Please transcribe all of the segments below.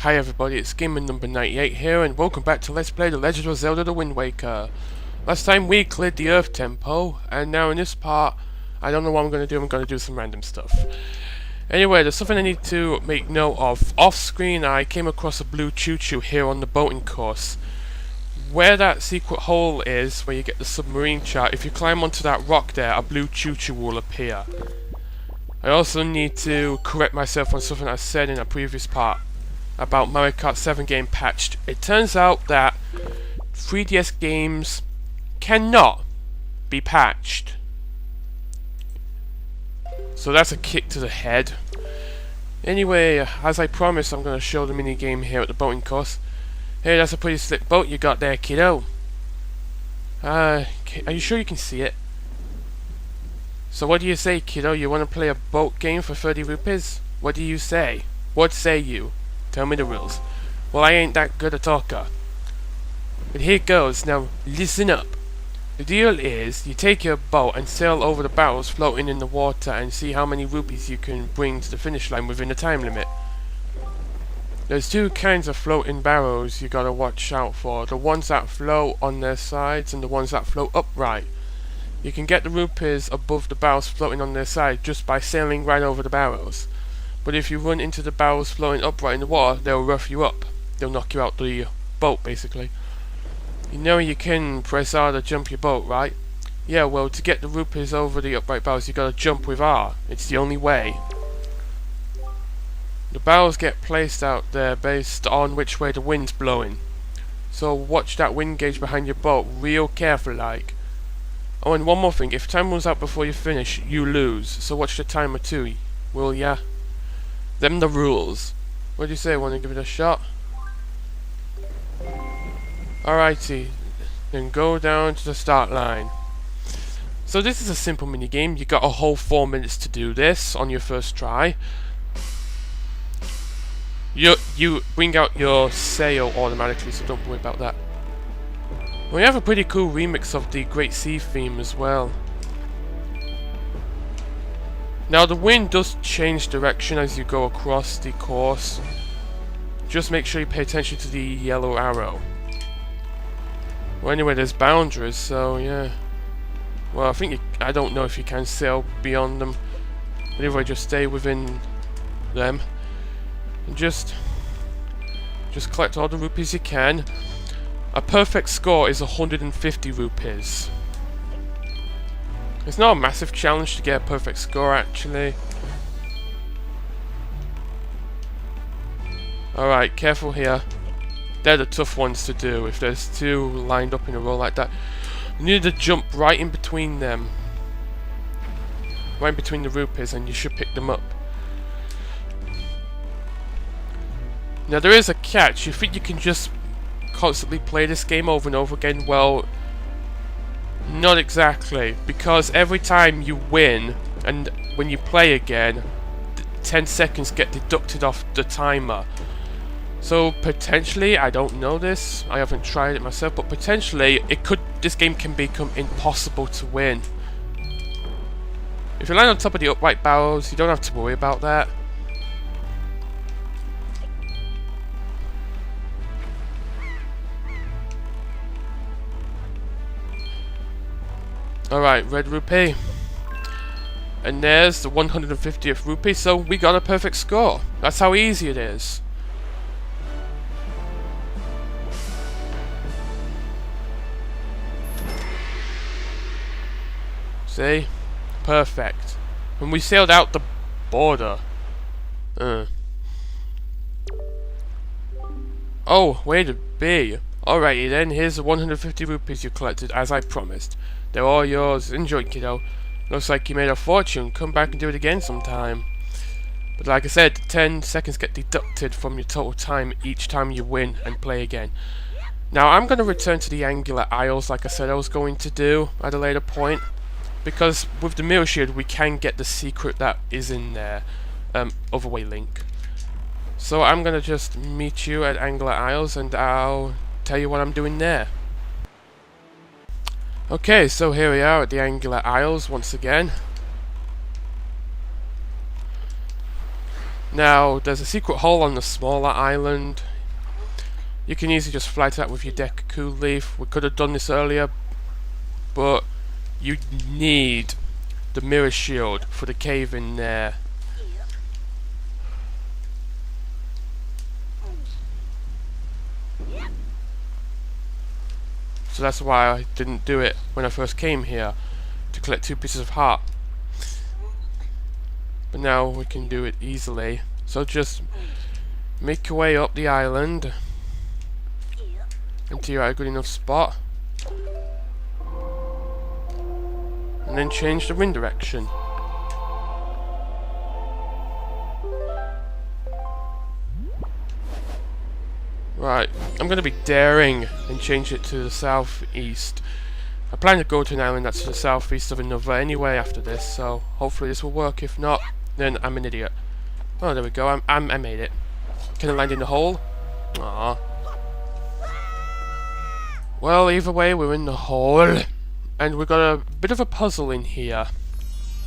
Hi everybody, it's Gamer number 98 here, and welcome back to Let's Play The Legend of Zelda The Wind Waker. Last time we cleared the Earth Temple, and now in this part, I don't know what I'm going to do. I'm going to do some random stuff. Anyway, there's something I need to make note of. Off screen, I came across a blue choo-choo here on the boating course. Where that secret hole is, where you get the submarine chart, if you climb onto that rock there, a blue choo-choo will appear. I also need to correct myself on something I said in a previous part about Mario Kart 7 getting patched. It turns out that 3DS games cannot be patched. So that's a kick to the head. Anyway, as I promised, I'm going to show the mini game here at the boating course. Hey, that's a pretty slick boat you got there, kiddo. Are you sure you can see it? So what do you say, kiddo? You want to play a boat game for 30 rupees? What do you say? What say you? Tell me the rules. Well, I ain't that good a talker. But here goes. Now, listen up. The deal is, you take your boat and sail over the barrels floating in the water and see how many rupees you can bring to the finish line within the time limit. There's two kinds of floating barrels you gotta watch out for. The ones that float on their sides and the ones that float upright. You can get the rupees above the barrels floating on their side just by sailing right over the barrels. But if you run into the barrels floating upright in the water, they'll rough you up. They'll knock you out the boat, basically. You know you can press R to jump your boat, right? Yeah, well, to get the rupees over the upright barrels, you gotta jump with R. It's the only way. The barrels get placed out there based on which way the wind's blowing. So watch that wind gauge behind your boat real careful like. Oh, and one more thing, if time runs out before you finish, you lose. So watch the timer too, will ya? Them the rules. What do you say? Want to give it a shot? Alrighty, then go down to the start line. So this is a simple mini game. You got a whole 4 minutes to do this on your first try. You bring out your sail automatically, so don't worry about that. We have a pretty cool remix of the Great Sea theme as well. Now the wind does change direction as you go across the course. Just make sure you pay attention to the yellow arrow. Well, anyway, there's boundaries, so yeah. Well, I don't know if you can sail beyond them. But anyway, just stay within them. And just collect all the rupees you can. A perfect score is 150 rupees. It's not a massive challenge to get a perfect score, actually. Alright, careful here. They're the tough ones to do, if there's two lined up in a row like that. You need to jump right in between them. Right in between the rupees, and you should pick them up. Now there is a catch. You think you can just constantly play this game over and over again? Well, not exactly, because every time you win and when you play again, 10 seconds get deducted off the timer. So potentially, I don't know this, I haven't tried it myself, but potentially this game can become impossible to win. If you land on top of the upright barrels, you don't have to worry about that. Alright, red rupee. And there's the 150th rupee, so we got a perfect score. That's how easy it is. See? Perfect. And we sailed out the border. Oh, way to be. Alrighty then, here's the 150 rupees you collected, as I promised. They're all yours. Enjoy, kiddo. Looks like you made a fortune. Come back and do it again sometime. But like I said, 10 seconds get deducted from your total time each time you win and play again. Now, I'm going to return to the Angular Isles like I said I was going to do at a later point. Because with the Mirror Shield, we can get the secret that is in there. Overway Link. So I'm going to just meet you at Angular Isles and I'll tell you what I'm doing there. Okay, so here we are at the Angular Isles once again. Now, there's a secret hole on the smaller island. You can easily just fly to that with your Deku leaf. We could have done this earlier, but you need the mirror shield for the cave in there. So that's why I didn't do it when I first came here, to collect 2 pieces of heart. But now we can do it easily. So just make your way up the island until you're at a good enough spot. And then change the wind direction. Right, I'm going to be daring and change it to the southeast. I plan to go to an island that's to the southeast of another anyway after this, so hopefully this will work. If not, then I'm an idiot. Oh, there we go, I made it. Can I land in the hole? Aww. Well, either way, we're in the hole. And we've got a bit of a puzzle in here.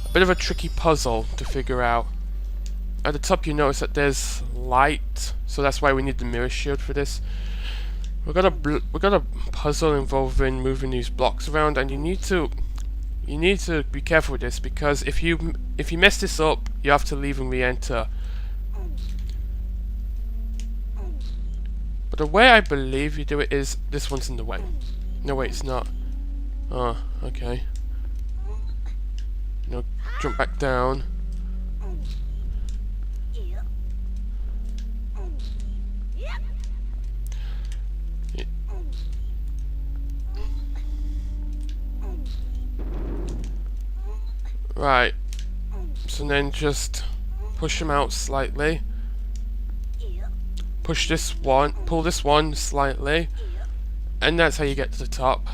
A bit of a tricky puzzle to figure out. At the top you notice that there's light, so that's why we need the mirror shield for this. We've got a puzzle involving moving these blocks around, and you need to be careful with this, because if you mess this up, you have to leave and re-enter. But the way I believe you do it is this one's in the way. No, wait, it's not. Oh, okay. No, jump back down. Right, so then just push them out slightly. Push this one, pull this one slightly, and that's how you get to the top.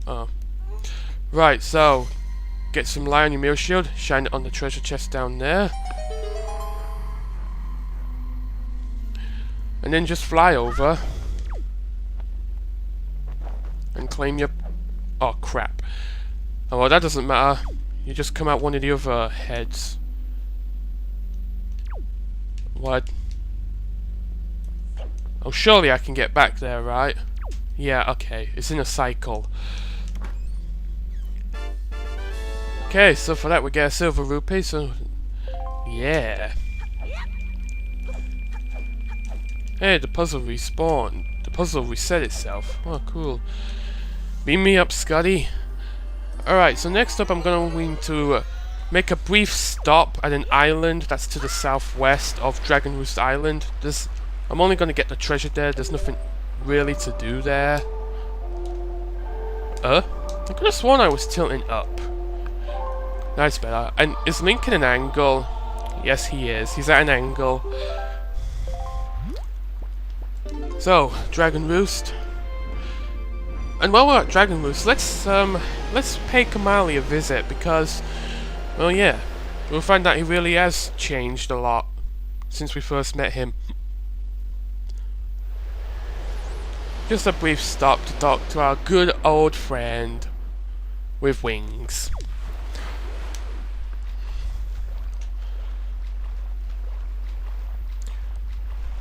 Oh. Right, so get some light on your mirror shield, shine it on the treasure chest down there, and then just fly over and claim your... Oh crap. Oh well, that doesn't matter. You just come out one of the other heads. What? Oh, surely I can get back there, right? Yeah, okay. It's in a cycle. Okay, so for that we get a silver rupee, so... Yeah. Hey, the puzzle respawned. The puzzle reset itself. Oh, cool. Beam me up, Scotty. Alright, so next up I'm going to make a brief stop at an island that's to the southwest of Dragon Roost Island. I'm only going to get the treasure there, there's nothing really to do there. I could have sworn I was tilting up. That's better. And is Link in an angle? Yes, he is. He's at an angle. So, Dragon Roost. And while we're at Dragon Roost, let's pay Kamali a visit, because, well, yeah, we'll find that he really has changed a lot since we first met him. Just a brief stop to talk to our good old friend with wings.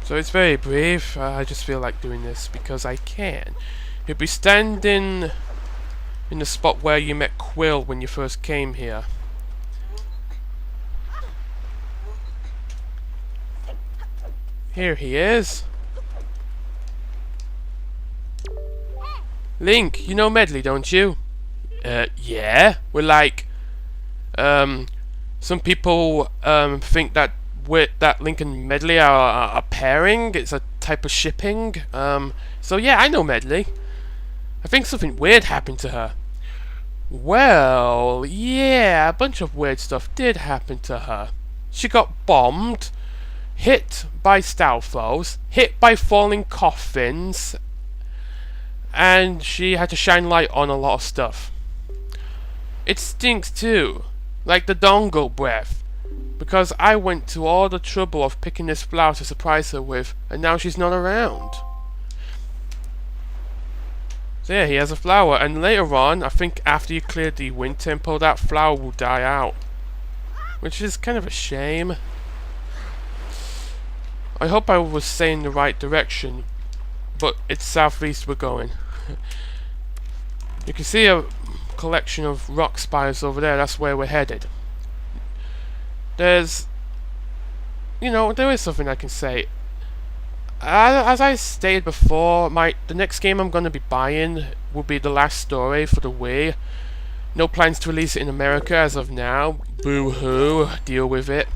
So it's very brief. I just feel like doing this because I can. You'll be standing in the spot where you met Quill when you first came here. Here he is. Link, you know Medley, don't you? Yeah. We're like, some people think that Link and Medley are pairing. It's a type of shipping. So yeah, I know Medley. I think something weird happened to her. Well, yeah, a bunch of weird stuff did happen to her. She got bombed, hit by Stalfos, hit by falling coffins, and she had to shine light on a lot of stuff. It stinks too, like the dongle breath, because I went to all the trouble of picking this flower to surprise her with, and now she's not around. So yeah, he has a flower, and later on, I think after you clear the wind temple, that flower will die out. Which is kind of a shame. I hope I was saying the right direction, but it's southeast we're going. You can see a collection of rock spires over there. That's where we're headed. There's, you know, there is something I can say. As I stated before, the next game I'm going to be buying will be The Last Story for the Wii. No plans to release it in America as of now. Boo-hoo. Deal with it.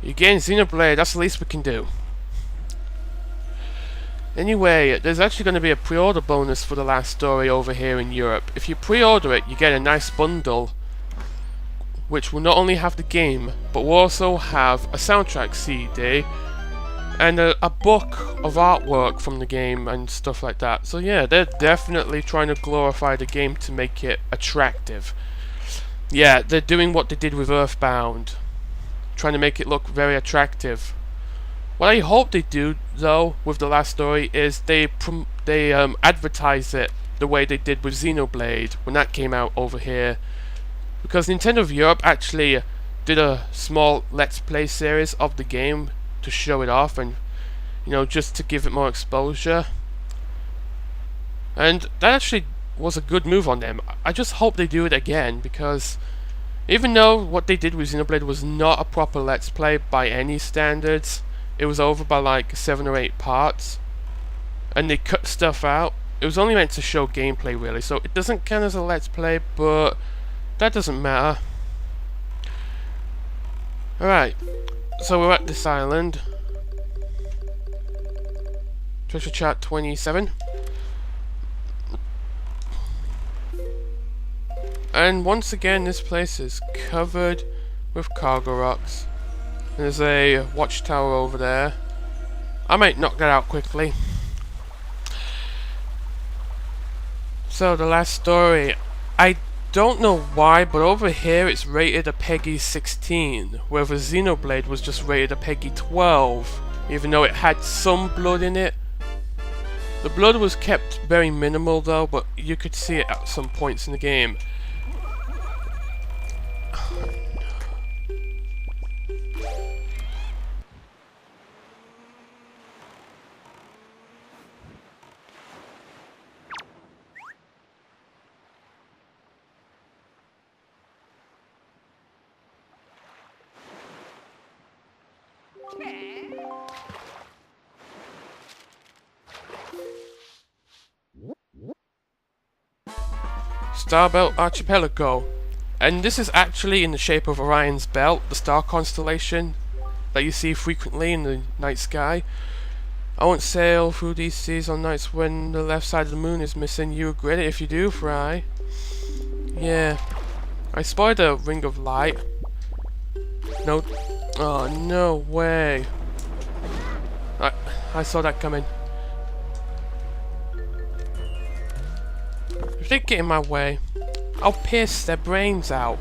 You're getting Xenoblade. That's the least we can do. Anyway, there's actually going to be a pre-order bonus for The Last Story over here in Europe. If you pre-order it, you get a nice bundle, which will not only have the game, but will also have a soundtrack CD and a book of artwork from the game and stuff like that. So yeah, they're definitely trying to glorify the game to make it attractive. Yeah, they're doing what they did with Earthbound, trying to make it look very attractive. What I hope they do, though, with The Last Story is they advertise it the way they did with Xenoblade when that came out over here. Because Nintendo of Europe actually did a small Let's Play series of the game to show it off and, you know, just to give it more exposure. And that actually was a good move on them. I just hope they do it again, because even though what they did with Xenoblade was not a proper Let's Play by any standards, it was over by like 7 or 8 parts, and they cut stuff out. It was only meant to show gameplay really, so it doesn't count as a Let's Play, but that doesn't matter. Alright, so we're at this island. Treasure chart 27. And once again, this place is covered with cargo rocks. There's a watchtower over there. I might knock that out quickly. So, The Last Story. I don't know why, but over here it's rated a PEGI 16, whereas Xenoblade was just rated a PEGI 12, even though it had some blood in it. The blood was kept very minimal though, but you could see it at some points in the game. Starbelt Archipelago, and this is actually in the shape of Orion's Belt, the star constellation that you see frequently in the night sky. I won't sail through these seas on nights when the left side of the moon is missing. You regret it if you do, Fry. Yeah, I spotted a ring of light. No, oh no way. I saw that coming. If they get in my way, I'll pierce their brains out.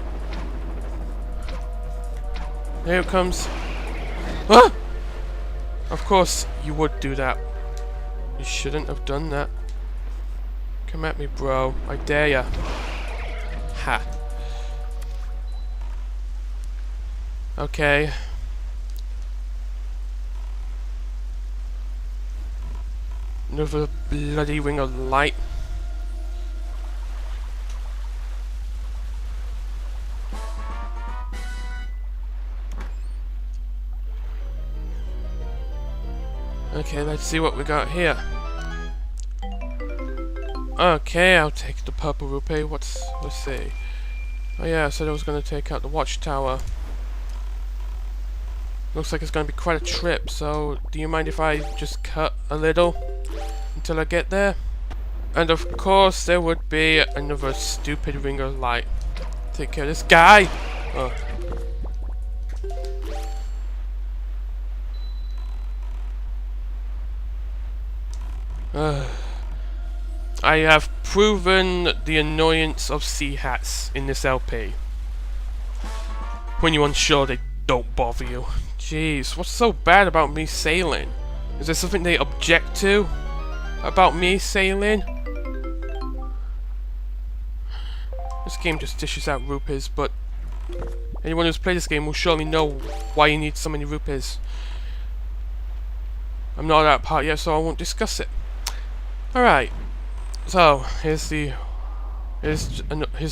Here it comes. Ah! Of course you would do that. You shouldn't have done that. Come at me, bro. I dare ya. Ha. Okay. Another bloody ring of light. Okay, let's see what we got here. Okay, I'll take the purple rupee. Let's see. Oh yeah, I said I was going to take out the watchtower. Looks like it's going to be quite a trip, so do you mind if I just cut a little until I get there? And of course there would be another stupid ring of light. Take care of this guy! Oh. I have proven the annoyance of sea hats in this LP. When you're unsure, they don't bother you. Jeez, what's so bad about me sailing? Is there something they object to about me sailing? This game just dishes out rupees, but Anyone who's played this game will surely know why you need so many rupees. I'm not at that part yet, so I won't discuss it. Alright, so here's the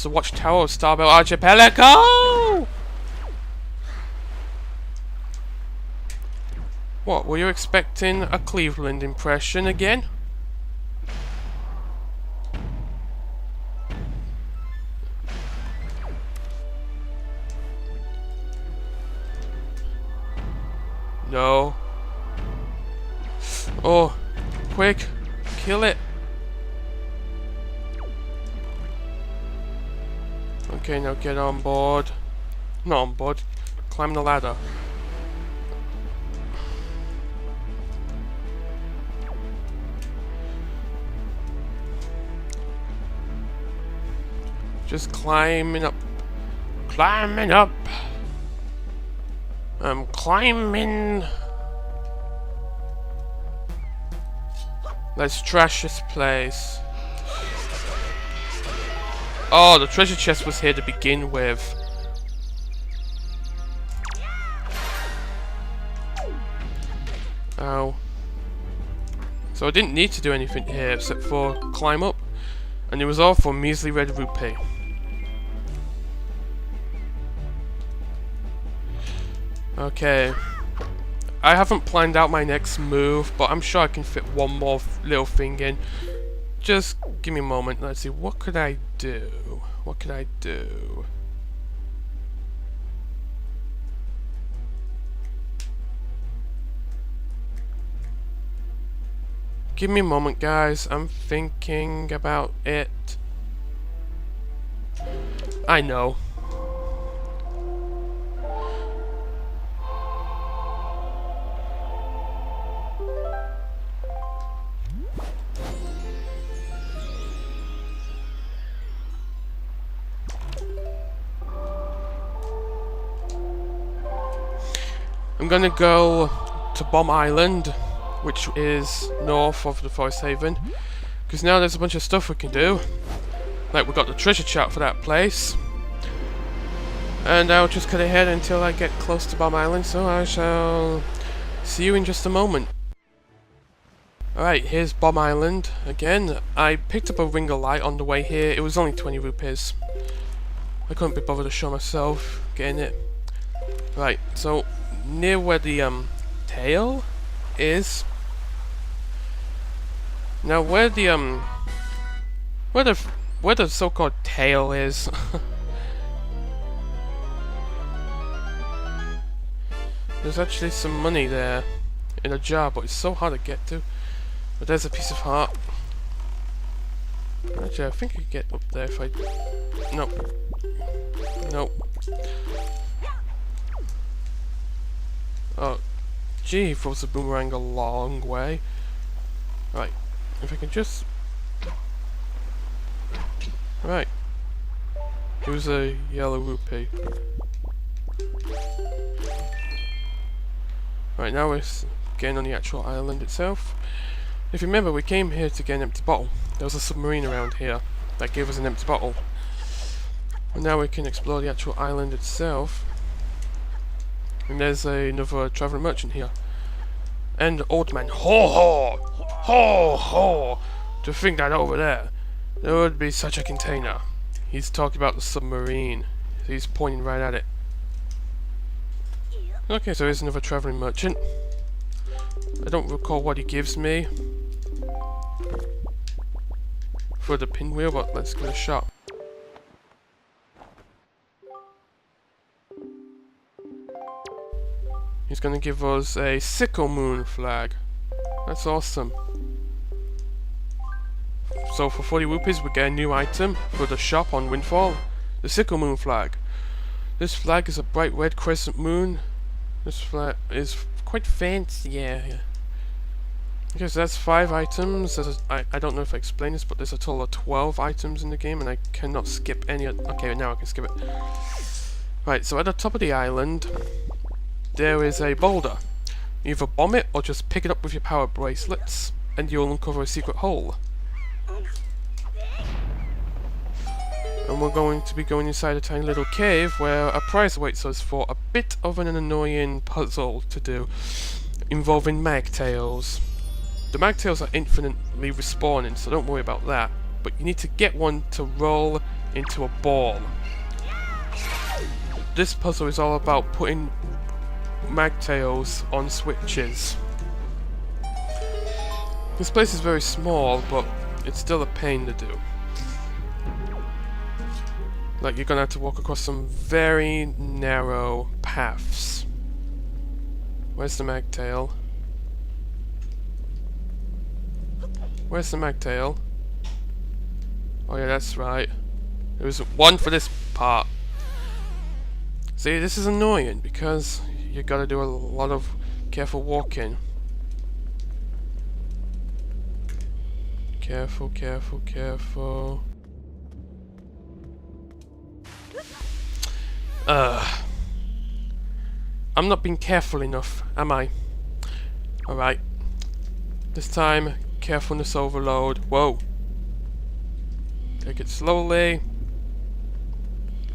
watchtower of Starbell Archipelago! What, were you expecting a Cleveland impression again? No. Oh, quick, kill it. Okay, now get on board. Not on board. Climb the ladder. Just climbing up. Climbing up. I'm climbing. Let's trash this place. Oh, the treasure chest was here to begin with. Ow. So I didn't need to do anything here except for climb up. And it was all for measly red rupee. Okay. I haven't planned out my next move, but I'm sure I can fit one more little thing in. Just give me a moment. Let's see. What could I do? What could I do? Give me a moment, guys. I'm thinking about it. I know. I'm gonna go to Bomb Island, which is north of the Forest Haven, because now there's a bunch of stuff we can do. Like, we've got the treasure chart for that place. And I'll just cut ahead until I get close to Bomb Island, so I shall see you in just a moment. Alright, here's Bomb Island again. I picked up a ring of light on the way here. It was only 20 rupees. I couldn't be bothered to show myself getting it. Right, so near where the tail is. Now where the so-called tail is. There's actually some money there in a jar, but it's so hard to get to. But there's a piece of heart. Actually, I think I could get up there if I... Nope. Nope. Oh, gee, he throws the boomerang a long way. Right, if I can just... Right. It was a yellow rupee. Right, now we're getting on the actual island itself. If you remember, we came here to get an empty bottle. There was a submarine around here that gave us an empty bottle. And now we can explore the actual island itself. And there's another traveling merchant here. And Old Man. Ho ho! Ho ho! To think that over there would be such a container. He's talking about the submarine. He's pointing right at it. Okay, so here's another traveling merchant. I don't recall what he gives me for the pinwheel, but let's give it a shot. He's gonna give us a sickle moon flag. That's awesome. So for 40 rupees we get a new item for the shop on Windfall. The sickle moon flag. This flag is a bright red crescent moon. This flag is quite fancy, yeah. Okay, so that's 5 items. I don't know if I explained this, but there's a total of 12 items in the game, and I cannot skip any. Okay, now I can skip it. Right, so at the top of the island, there is a boulder. Either bomb it or just pick it up with your power bracelets, and you'll uncover a secret hole. and we're going to be going inside a tiny little cave where a prize awaits us for a bit of an annoying puzzle to do involving magtails. The magtails are infinitely respawning, so don't worry about that, but you need to get one to roll into a ball. This puzzle is all about putting magtails on switches. This place is very small, but it's still a pain to do. Like, you're gonna have to walk across some very narrow paths. Where's the magtail? Where's the magtail? Oh yeah, that's right. There was one for this part. See, this is annoying because you gotta do a lot of careful walking. Careful, careful, careful. I'm not being careful enough, am I? Alright. This time, carefulness overload. Whoa. Take it slowly.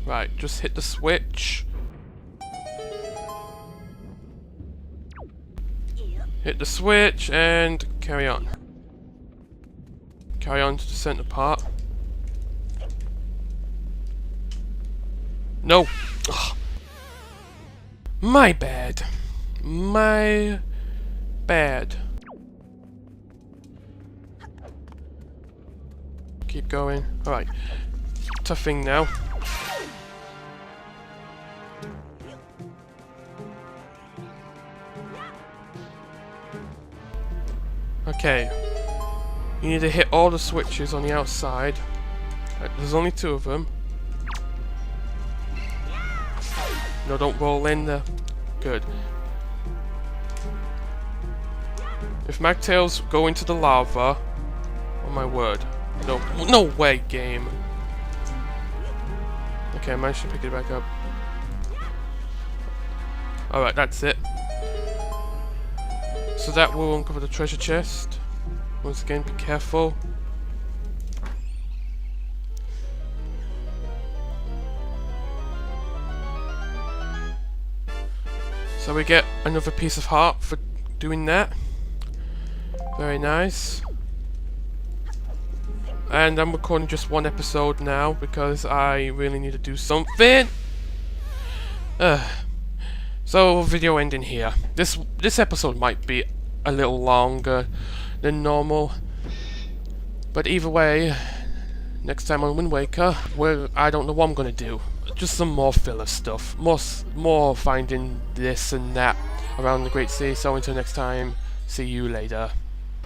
Right, just hit the switch. Hit the switch and carry on. Carry on to the center part. No! Ugh. My bad. My bad. Keep going. Alright. Tough thing now. Okay. You need to hit all the switches on the outside. Right, there's only 2 of them. No, don't roll in there. Good. If magtails go into the lava... Oh my word. No, no way, game. Okay, I managed to pick it back up. Alright, that's it. So that will uncover the treasure chest. Once again, be careful. So we get another piece of heart for doing that. Very nice. And I'm recording just 1 episode now because I really need to do something. So video ending here. This episode might be a little longer than normal, but either way, next time on Wind Waker, I don't know what I'm gonna do. Just some more filler stuff, more finding this and that around the Great Sea. So until next time, see you later.